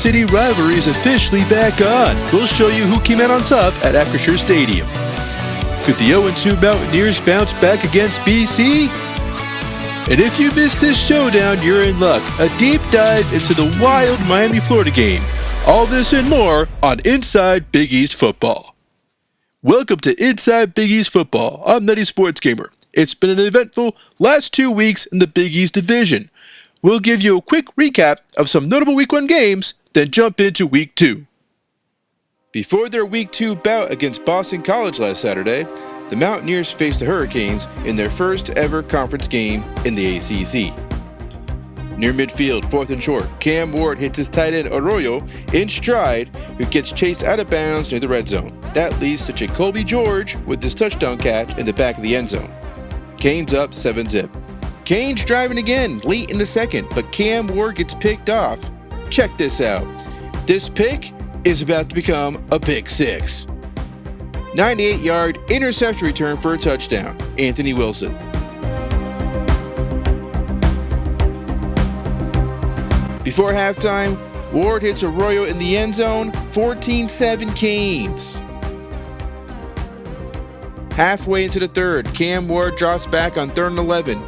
City rivalry is officially back on. We'll show you who came out on top at Acrisure Stadium. Could the 0-2 Mountaineers bounce back against BC? And if you missed this showdown, you're in luck. A deep dive into the wild Miami-Florida game. All this and more on Inside Big East Football. Welcome to Inside Big East Football. I'm Nutty Sports Gamer. It's been an eventful last 2 weeks in the Big East Division. We'll give you a quick recap of some notable Week 1 games, then jump into Week 2. Before their Week 2 bout against Boston College last Saturday, the Mountaineers faced the Hurricanes in their first ever conference game in the ACC. Near midfield, 4th and short, Cam Ward hits his tight end Arroyo in stride, who gets chased out of bounds near the red zone. That leads to Jacoby George with his touchdown catch in the back of the end zone. Canes up 7-zip. Canes driving again late in the second, but Cam Ward gets picked off. Check this out. This pick is about to become a pick six. 98-yard interception return for a touchdown. Anthony Wilson. Before halftime, Ward hits Arroyo in the end zone, 14-7 Canes. Halfway into the third, Cam Ward drops back on 3rd and 11.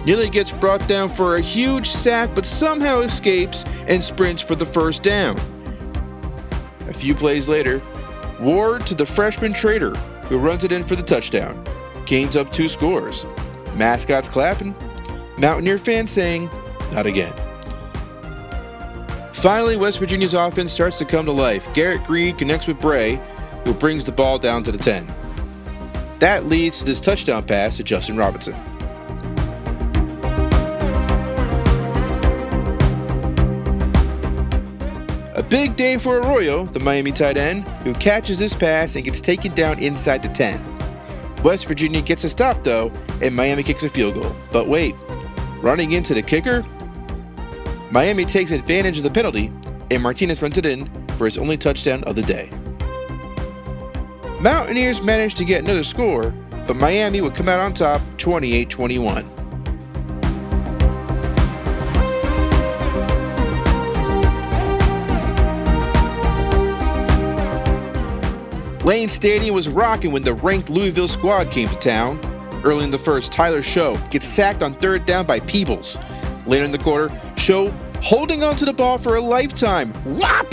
Nearly gets brought down for a huge sack, but somehow escapes and sprints for the first down. A few plays later, Ward to the freshman Trader, who runs it in for the touchdown. Canes up 2 scores. Mascots clapping. Mountaineer fans saying, "Not again." Finally, West Virginia's offense starts to come to life. Garrett Greene connects with Bray, who brings the ball down to the 10. That leads to this touchdown pass to Justin Robinson. A big day for Arroyo, the Miami tight end, who catches this pass and gets taken down inside the 10. West Virginia gets a stop though, and Miami kicks a field goal. But wait, running into the kicker? Miami takes advantage of the penalty, and Martinez runs it in for his only touchdown of the day. Mountaineers managed to get another score, but Miami would come out on top 28-21. Lane Stadium was rocking when the ranked Louisville squad came to town. Early in the first, Tyler Show gets sacked on 3rd down by Peebles. Later in the quarter, Show holding onto the ball for a lifetime. Whop!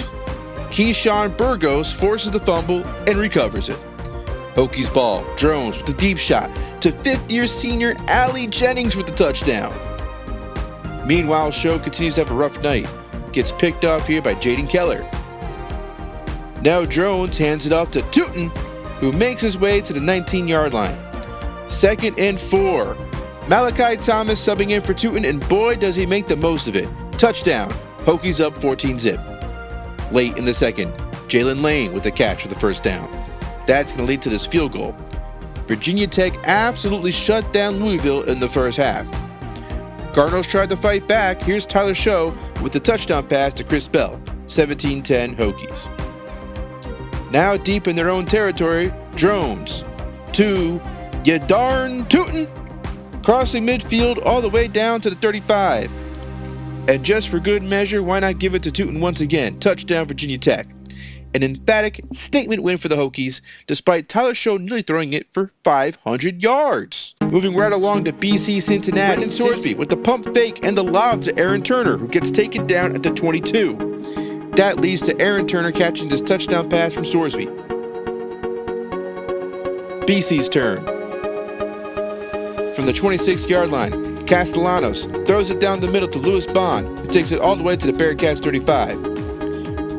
Keyshawn Burgos forces the fumble and recovers it. Hokies ball, Drones with the deep shot to 5th-year senior Allie Jennings for the touchdown. Meanwhile, Show continues to have a rough night. Gets picked off here by Jaden Keller. Now Drones hands it off to Tootin, who makes his way to the 19-yard line. 2nd and 4. Malachi Thomas subbing in for Tootin, and boy does he make the most of it. Touchdown. Hokies up 14-zip. Late in the second, Jalen Lane with the catch for the first down. That's going to lead to this field goal. Virginia Tech absolutely shut down Louisville in the first half. Cardinals tried to fight back. Here's Tyler Show with the touchdown pass to Chris Bell. 17-10 Hokies. Now deep in their own territory, Drones to ya darn Tootin, crossing midfield all the way down to the 35. And just for good measure, why not give it to Tootin once again? Touchdown Virginia Tech. An emphatic statement win for the Hokies, despite Tyler Show nearly throwing it for 500 yards. Moving right along to BC Cincinnati and Sorsby with the pump fake and the lob to Aaron Turner, who gets taken down at the 22. That leads to Aaron Turner catching this touchdown pass from Sorsby. BC's turn. From the 26-yard line, Castellanos throws it down the middle to Louis Bond, who takes it all the way to the Bearcats' 35.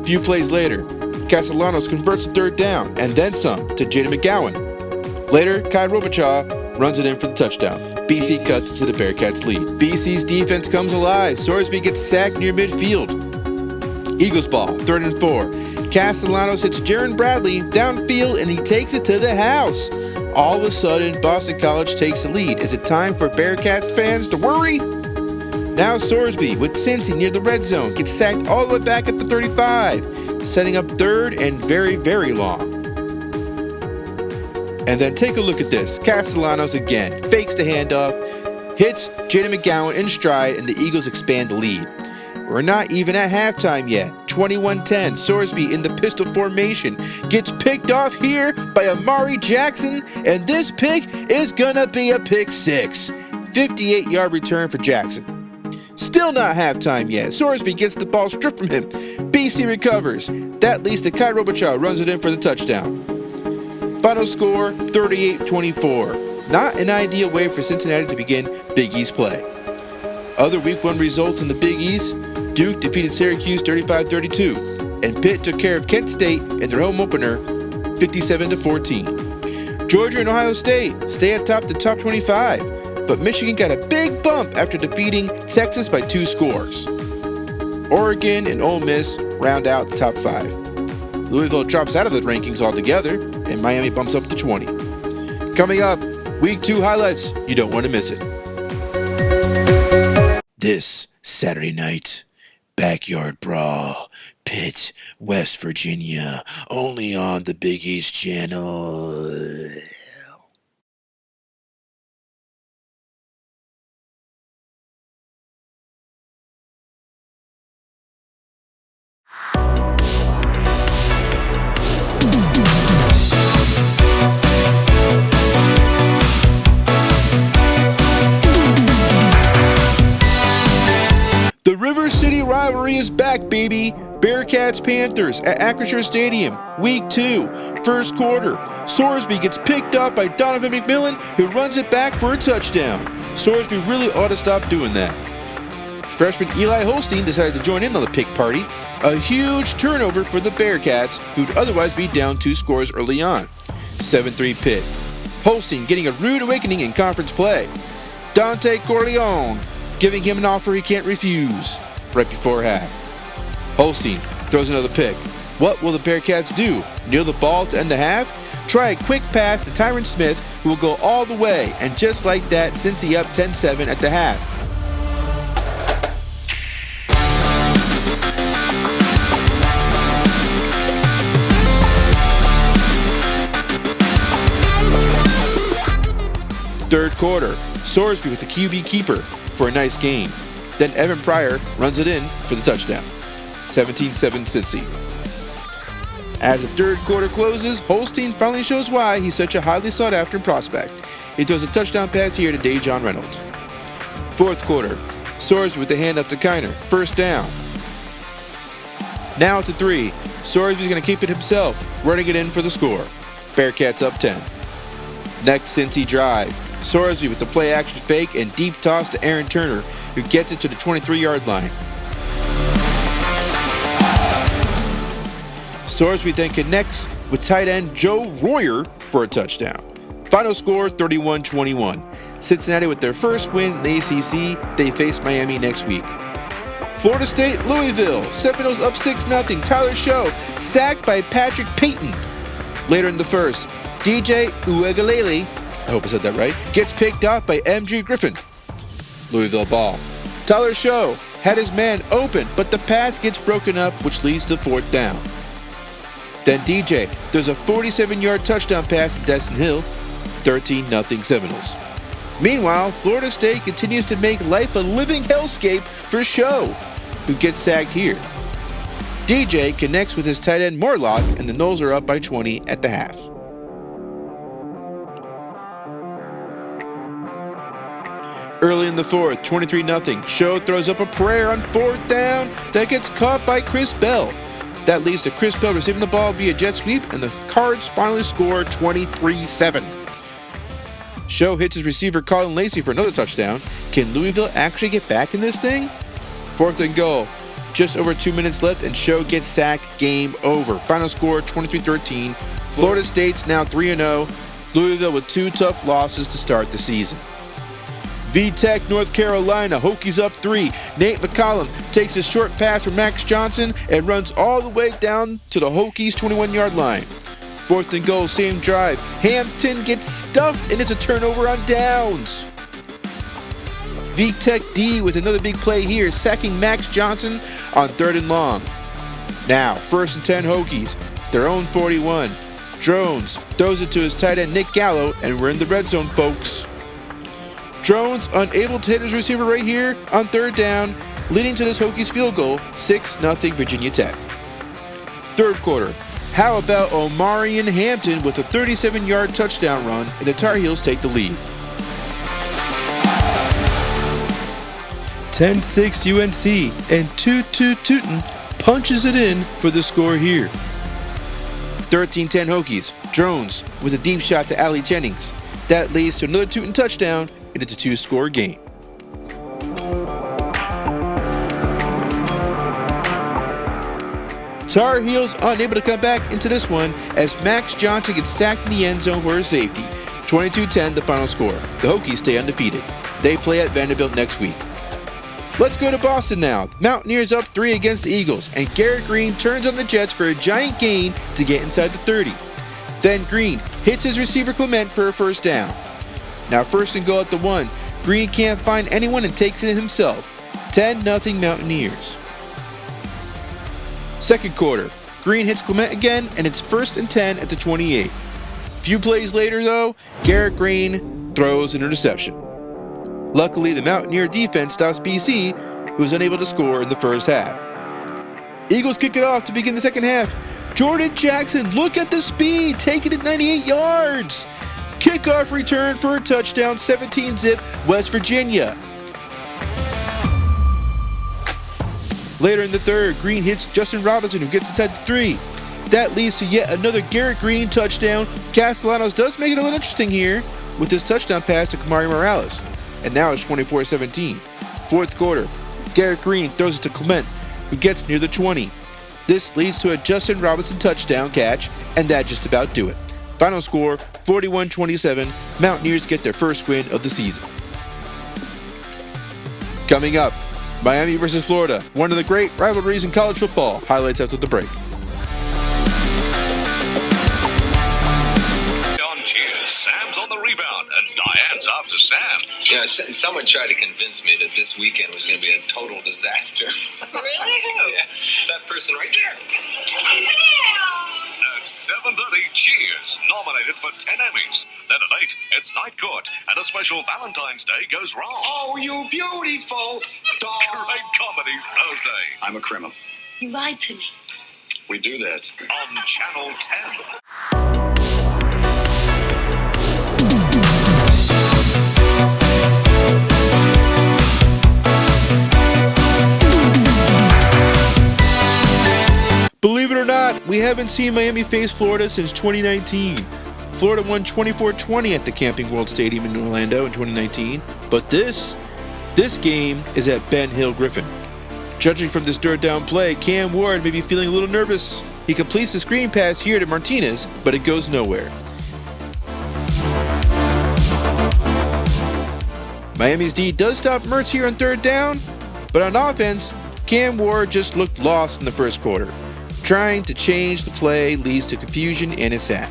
A few plays later, Castellanos converts the 3rd down and then some to Jaden McGowan. Later, Kai Robichaud runs it in for the touchdown. BC cuts into the Bearcats' lead. BC's defense comes alive. Sorsby gets sacked near midfield. Eagles ball, 3rd and 4. Castellanos hits Jaron Bradley downfield and he takes it to the house. All of a sudden, Boston College takes the lead. Is it time for Bearcats fans to worry? Now Sorsby with Cincy near the red zone gets sacked all the way back at the 35, setting up 3rd and very, very long. And then take a look at this. Castellanos again fakes the handoff, hits Jaden McGowan in stride, and the Eagles expand the lead. We're not even at halftime yet. 21-10. Sorsby in the pistol formation gets picked off here by Amari Jackson, and this pick is gonna be a pick six. 58-yard return for Jackson. Still not halftime yet. Sorsby gets the ball stripped from him. BC recovers. That leads to Kai Robichaud, runs it in for the touchdown. Final score, 38-24. Not an ideal way for Cincinnati to begin Big East play. Other Week 1 results in the Big East: Duke defeated Syracuse 35-32, and Pitt took care of Kent State in their home opener 57-14. Georgia and Ohio State stay atop the top 25. But Michigan got a big bump after defeating Texas by 2 scores. Oregon and Ole Miss round out the top 5. Louisville drops out of the rankings altogether, and Miami bumps up to 20. Coming up, Week 2 highlights. You don't want to miss it. This Saturday night, Backyard Brawl, Pitt, West Virginia, only on the Big East channel. The River City rivalry is back, baby. Bearcats-Panthers at Acrisure Stadium, Week 2, first quarter. Sorsby gets picked up by Donovan McMillan, who runs it back for a touchdown. Sorsby really ought to stop doing that. Freshman Eli Holstein decided to join in on the pick party. A huge turnover for the Bearcats, who'd otherwise be down 2 scores early on. 7-3 Pitt. Holstein getting a rude awakening in conference play. Dante Corleone giving him an offer he can't refuse right before half. Holstein throws another pick. What will the Bearcats do? Kneel the ball to end the half? Try a quick pass to Tyron Smith, who will go all the way, and just like that, Cincy up 10-7 at the half. Third quarter, Sorsby with the QB keeper for a nice gain. Then Evan Pryor runs it in for the touchdown. 17-7 Cincy. As the third quarter closes, Holstein finally shows why he's such a highly sought after prospect. He throws a touchdown pass here to Dejon Reynolds. Fourth quarter, Sorsby with the handoff to Kiner. First down. Now at the 3, Sorsby's going to keep it himself, running it in for the score. Bearcats up 10. Next Cincy drive. Sorsby with the play action fake and deep toss to Aaron Turner, who gets it to the 23-yard line. Sorsby then connects with tight end Joe Royer for a touchdown. Final score 31-21. Cincinnati with their first win in the ACC. They face Miami next week. Florida State, Louisville. Seminoles up 6-0. Tyler Show sacked by Patrick Payton. Later in the first, DJ Uegalele, I hope I said that right, gets picked off by MG Griffin. Louisville ball. Tyler Show had his man open, but the pass gets broken up, which leads to 4th down. Then DJ, there's a 47-yard touchdown pass to Destin Hill, 13-0 Seminoles. Meanwhile, Florida State continues to make life a living hellscape for Show, who gets sacked here. DJ connects with his tight end Morlock, and the Noles are up by 20 at the half. Early in the fourth, 23-0. Show throws up a prayer on 4th down that gets caught by Chris Bell. That leads to Chris Bell receiving the ball via jet sweep, and the Cards finally score 23-7. Show hits his receiver Colin Lacey for another touchdown. Can Louisville actually get back in this thing? 4th and goal. Just over 2 minutes left, and Show gets sacked. Game over. Final score 23-13. Florida State's now 3-0. Louisville with 2 tough losses to start the season. VTech, North Carolina, Hokies up 3. Nate McCollum takes a short pass from Max Johnson and runs all the way down to the Hokies' 21-yard line. 4th and goal, same drive. Hampton gets stuffed and it's a turnover on downs. VTech D with another big play here, sacking Max Johnson on 3rd and long. Now, 1st and 10 Hokies, their own 41. Drones throws it to his tight end Nick Gallo, and we're in the red zone, folks. Drones unable to hit his receiver right here on 3rd down, leading to this Hokies field goal, 6-0 Virginia Tech. Third quarter, how about Omarion Hampton with a 37-yard touchdown run, and the Tar Heels take the lead. 10-6 UNC, and Tootin punches it in for the score here. 13-10 Hokies, Drones with a deep shot to Allie Jennings. That leads to another Tootin touchdown, and it's a 2-score game. Tar Heels unable to come back into this one as Max Johnson gets sacked in the end zone for a safety. 22-10 the final score. The Hokies stay undefeated. They play at Vanderbilt next week. Let's go to Boston now. Mountaineers up 3 against the Eagles, and Garrett Green turns on the Jets for a giant gain to get inside the 30. Then Green hits his receiver Clement for a first down. Now first and goal at the 1. Green can't find anyone and takes it himself. 10-0 Mountaineers. Second quarter, Green hits Clement again, and it's 1st and 10 at the 28. Few plays later though, Garrett Green throws an interception. Luckily, the Mountaineer defense stops BC, who was unable to score in the first half. Eagles kick it off to begin the second half. Jordan Jackson, look at the speed, taking it 98 yards. Kickoff return for a touchdown, 17-zip, West Virginia. Later in the third, Green hits Justin Robinson, who gets inside the 3. That leads to yet another Garrett Green touchdown. Castellanos does make it a little interesting here with his touchdown pass to Kamari Morales. And now it's 24-17. Fourth quarter, Garrett Green throws it to Clement, who gets near the 20. This leads to a Justin Robinson touchdown catch, and that just about do it. Final score, 41-27. Mountaineers get their first win of the season. Coming up, Miami versus Florida, one of the great rivalries in college football. Highlights after the break. Cheers. Sam's on the rebound, and Diane's after Sam. You know, someone tried to convince me that this weekend was going to be a total disaster. Really? Who? Yeah, that person right there. At 7:30, Cheers, nominated for 10 Emmys. Then at 8, it's Night Court, and a special Valentine's Day goes wrong. Oh, you beautiful dog. Great comedy Thursday. I'm a criminal. You lied to me. We do that. On Channel 10. Believe it or not, we haven't seen Miami face Florida since 2019. Florida won 24-20 at the Camping World Stadium in Orlando in 2019, but this game is at Ben Hill Griffin. Judging from this third down play, Cam Ward may be feeling a little nervous. He completes the screen pass here to Martinez, but it goes nowhere. Miami's D does stop Mertz here on third down, but on offense, Cam Ward just looked lost in the first quarter. Trying to change the play leads to confusion and a sack.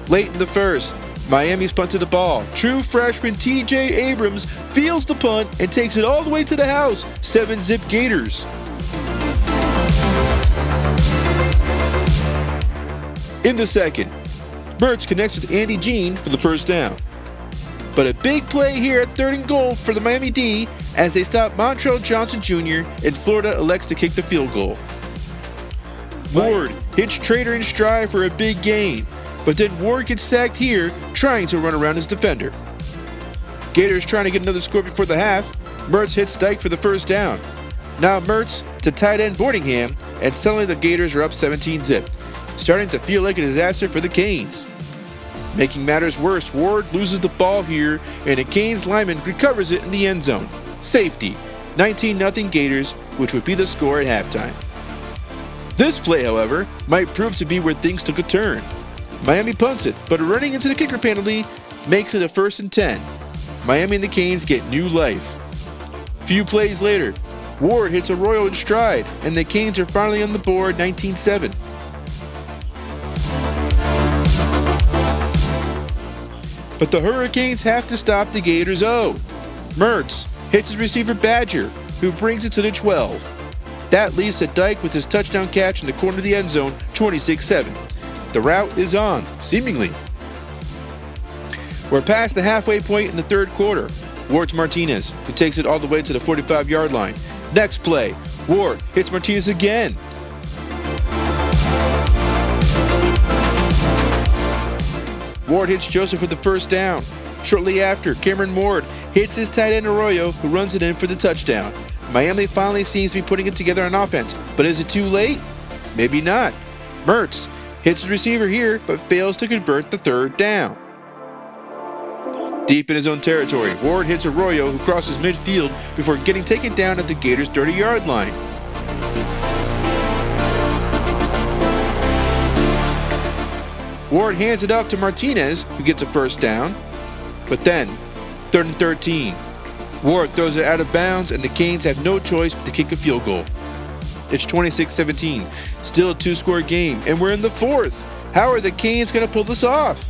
Late in the first, Miami's punted the ball. True freshman TJ Abrams fields the punt and takes it all the way to the house. 7-zip Gators. In the second, Mertz connects with Andy Jean for the first down. But a big play here at 3rd and goal for the Miami D as they stop Montrell Johnson Jr. and Florida elects to kick the field goal. Ward hits Trader in stride for a big gain, but then Ward gets sacked here trying to run around his defender. Gators trying to get another score before the half. Mertz hits Dyke for the first down. Now Mertz to tight end Boardingham, and suddenly the Gators are up 17-zip. Starting to feel like a disaster for the Canes. Making matters worse, Ward loses the ball here, and a Canes lineman recovers it in the end zone. Safety, 19-0 Gators, which would be the score at halftime. This play, however, might prove to be where things took a turn. Miami punts it, but running into the kicker penalty makes it a 1st and 10. Miami and the Canes get new life. Few plays later, Ward hits Arroyo in stride, and the Canes are finally on the board 19-7. But the Hurricanes have to stop the Gators' O. Mertz hits his receiver Badger, who brings it to the 12. That leads to Dyke with his touchdown catch in the corner of the end zone, 26-7. The route is on, seemingly. We're past the halfway point in the third quarter. Ward to Martinez, who takes it all the way to the 45-yard line. Next play, Ward hits Martinez again. Ward hits Joseph for the first down. Shortly after, Cameron Ward hits his tight end Arroyo, who runs it in for the touchdown. Miami finally seems to be putting it together on offense, but is it too late? Maybe not. Mertz hits his receiver here, but fails to convert the third down. Deep in his own territory, Ward hits Arroyo, who crosses midfield before getting taken down at the Gators' 30-yard line. Ward hands it off to Martinez, who gets a first down. But then, 3rd and 13. Ward throws it out of bounds, and the Canes have no choice but to kick a field goal. It's 26-17. Still a two-score game, and we're in the fourth. How are the Canes going to pull this off?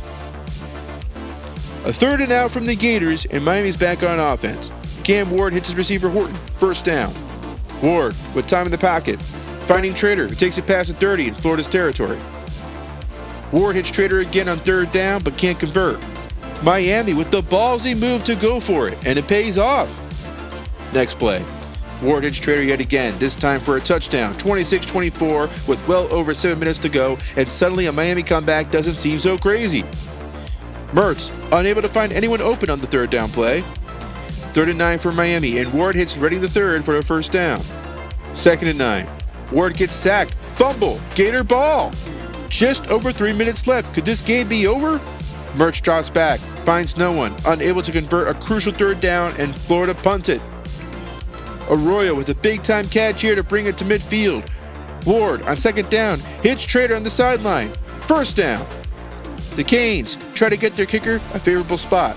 A 3rd and out from the Gators, and Miami's back on offense. Cam Ward hits his receiver Horton. First down. Ward, with time in the pocket, finding Trader, who takes it past the 30 in Florida's territory. Ward hits Trader again on 3rd down, but can't convert. Miami with the ballsy move to go for it, and it pays off. Next play. Ward hits Trader yet again, this time for a touchdown, 26-24, with well over 7 minutes to go, and suddenly a Miami comeback doesn't seem so crazy. Mertz, unable to find anyone open on the 3rd down play. 3rd and 9 for Miami, and Ward hits Redding the third for a first down. 2nd and 9. Ward gets sacked. Fumble. Gator ball. Just over 3 minutes left. Could this game be over? Mertz drops back, finds no one, unable to convert a crucial 3rd down, and Florida punts it. Arroyo with a big-time catch here to bring it to midfield. Ward, on 2nd down, hits Trader on the sideline. First down. The Canes try to get their kicker a favorable spot.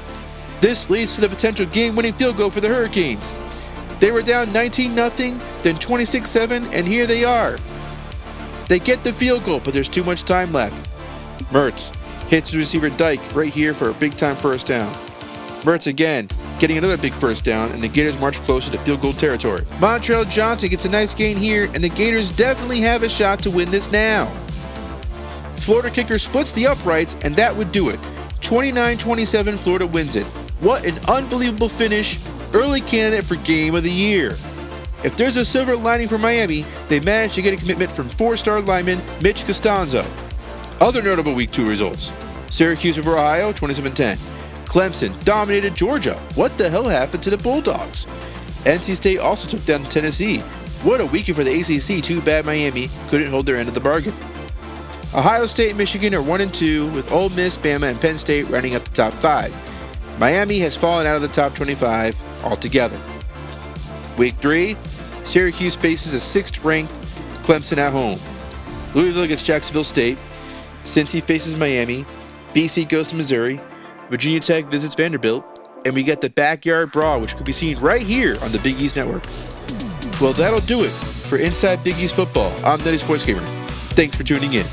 This leads to the potential game-winning field goal for the Hurricanes. They were down 19-0, then 26-7, and here they are. They get the field goal, but there's too much time left. Mertz hits the receiver Dyke right here for a big-time first down. Mertz again, getting another big first down, and the Gators march closer to field goal territory. Montrell Johnson gets a nice gain here, and the Gators definitely have a shot to win this now. Florida kicker splits the uprights, and that would do it. 29-27, Florida wins it. What an unbelievable finish. Early candidate for Game of the Year. If there's a silver lining for Miami, they managed to get a commitment from 4-star lineman Mitch Costanzo. Other notable Week 2 results. Syracuse over Ohio, 27-10. Clemson dominated Georgia. What the hell happened to the Bulldogs? NC State also took down Tennessee. What a weekend for the ACC. Too bad Miami couldn't hold their end of the bargain. Ohio State and Michigan are 1-2, with Ole Miss, Bama, and Penn State rounding out the top 5. Miami has fallen out of the top 25 altogether. Week 3, Syracuse faces a 6th-ranked Clemson at home. Louisville against Jacksonville State. Cincy faces Miami. BC goes to Missouri. Virginia Tech visits Vanderbilt. And we get the backyard brawl, which could be seen right here on the Big East Network. Well, that'll do it for Inside Big East Football. I'm Nutty Sports Gamer. Thanks for tuning in.